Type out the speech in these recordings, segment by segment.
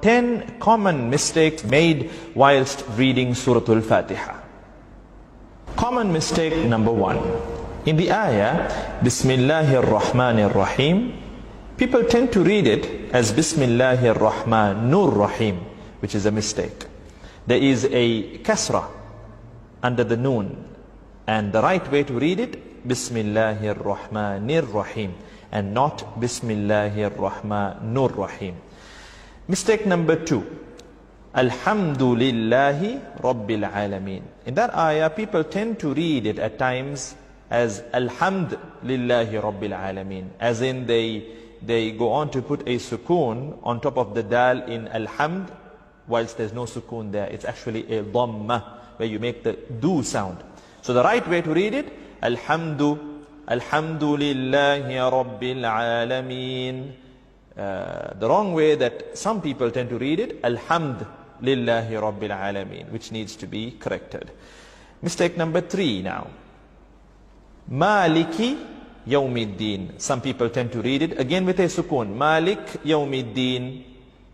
10 common mistakes made whilst reading Surah Al-Fatiha. Common mistake number 1. In the ayah, Bismillahir Rahmanir Rahim, people tend to read it as Bismillahir Rahmanur Rahim, which is a mistake. There is a kasra under the noon, and the right way to read it, Bismillahir Rahmanir Rahim, and not Bismillahir Rahmanur Rahim. Mistake number 2, Alhamdulillahi Rabbil Alameen. In that ayah, people tend to read it at times as Alhamdulillahi Rabbil Alameen, as in they go on to put a sukoon on top of the dal in Alhamd, whilst there's no sukoon there. It's actually a dhamma, where you make the do sound. So the right way to read it, Alhamdulillahi Rabbil Alameen. The wrong way that some people tend to read it, Alhamdulillahi Rabbil Alameen, which needs to be corrected. Mistake number 3 now. Maliki Yawmiddin. Some people tend to read it again with a sukoon. Malik Yawmiddin.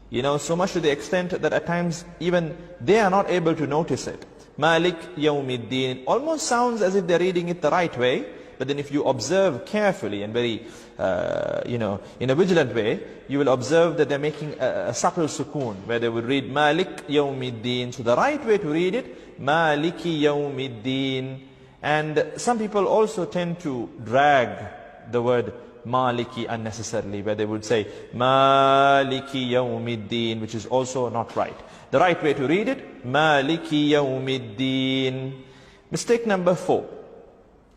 You know, so much to the extent that at times even they are not able to notice it. Malik Yawmiddin almost sounds as if they're reading it the right way, but then if you observe carefully and very, in a vigilant way, you will observe that they're making a subtle sukoon, where they would read Malik Yawmiddin. So the right way to read it, Maliki Yawmiddin. And some people also tend to drag the word Maliki unnecessarily, where they would say Maliki Yawmiddin, which is also not right. The right way to read it, Maliki Yawmiddin. Mistake number 4.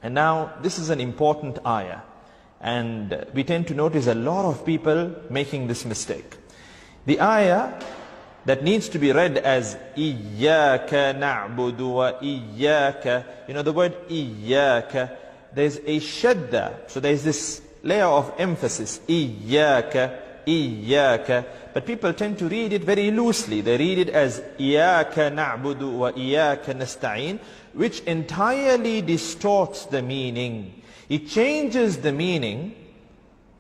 And now this is an important ayah, and we tend to notice a lot of people making this mistake. The ayah that needs to be read as Iyyaka na'budu wa iyyaka, the word Iyyaka, there's a shadda, so there's this layer of emphasis, Iyyaka, Iyyaka, but people tend to read it very loosely. They read it as Iyyaka na'budu wa iyyaka nasta'in, which entirely distorts the meaning. It changes the meaning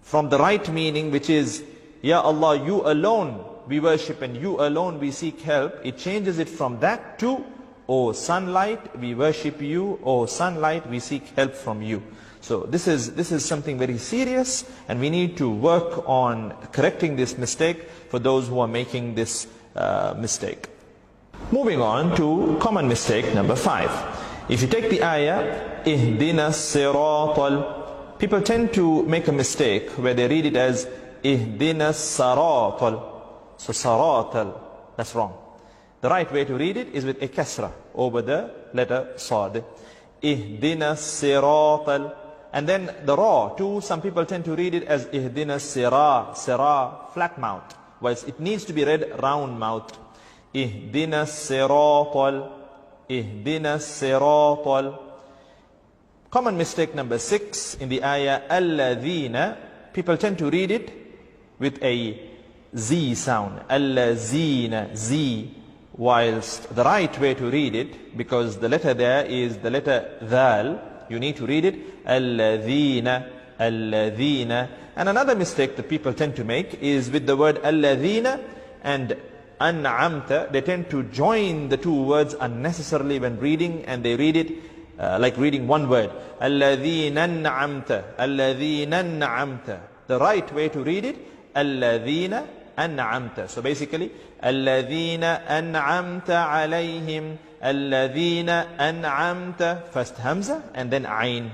from the right meaning, which is, Ya Allah, you alone we worship and you alone we seek help. It changes it from that to, O sunlight, we worship you, O sunlight, we seek help from you. So this is something very serious, and we need to work on correcting this mistake for those who are making this mistake. Moving on to common mistake number 5. If you take the ayah, Ihdina siratal, people tend to make a mistake where they read it as Ihdina saratal. So saratal, that's wrong. The right way to read it is with a kasra over the letter sad. Ihdina siratal. And then the ra too, some people tend to read it as Ihdina sira, flat mouth, whilst it needs to be read round mouth. Ihdina siratal, Ihdina siratal. Common mistake number 6 in the ayah, Alladhina, people tend to read it with a Z sound, Allazina, Z, whilst the right way to read it, because the letter there is the letter Dhal, you need to read it Alladhina, Alladhina. And another mistake that people tend to make is with the word Alladhina and An'amta. They tend to join the two words unnecessarily when reading, and they read it like reading one word, Alladhina An'amta, Alladhina An'amta. The right way to read it, Alladhina An'amta. So basically, Alladhina An'amta alayhim, Alladhina An'amta, first Hamza and then Ain.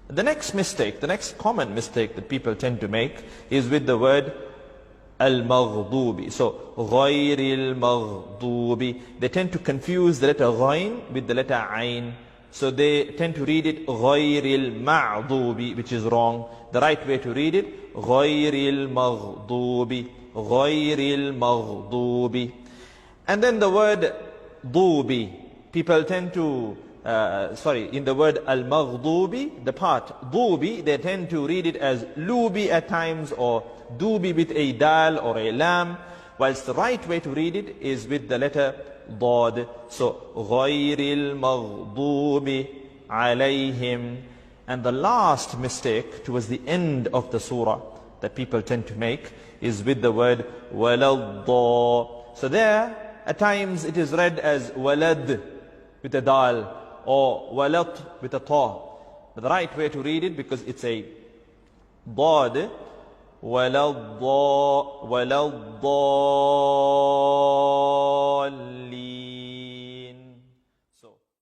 The next mistake, the next common mistake that people tend to make is with the word Al-Maghdubi. So, Ghayril Maghdubi. They tend to confuse the letter Ghayn with the letter Ain. So they tend to read it Ghayril Ma'dubi, which is wrong. The right way to read it, Ghayril Maghdubi, Ghayril Maghdubi. And then the word Dubi, people tend to, in the word Al-Maghdubi, the part Dubi, they tend to read it as Lubi at times, or Dubi with a dal or a lam, whilst the right way to read it is with the letter Dad. So, Ghayril Maghdubi alayhim. And the last mistake towards the end of the surah, that people tend to make is with the word waladda. So there, at times it is read as walad with a dal or walat with a ta. But the right way to read it, because it's a dad, waladda, waladdallin.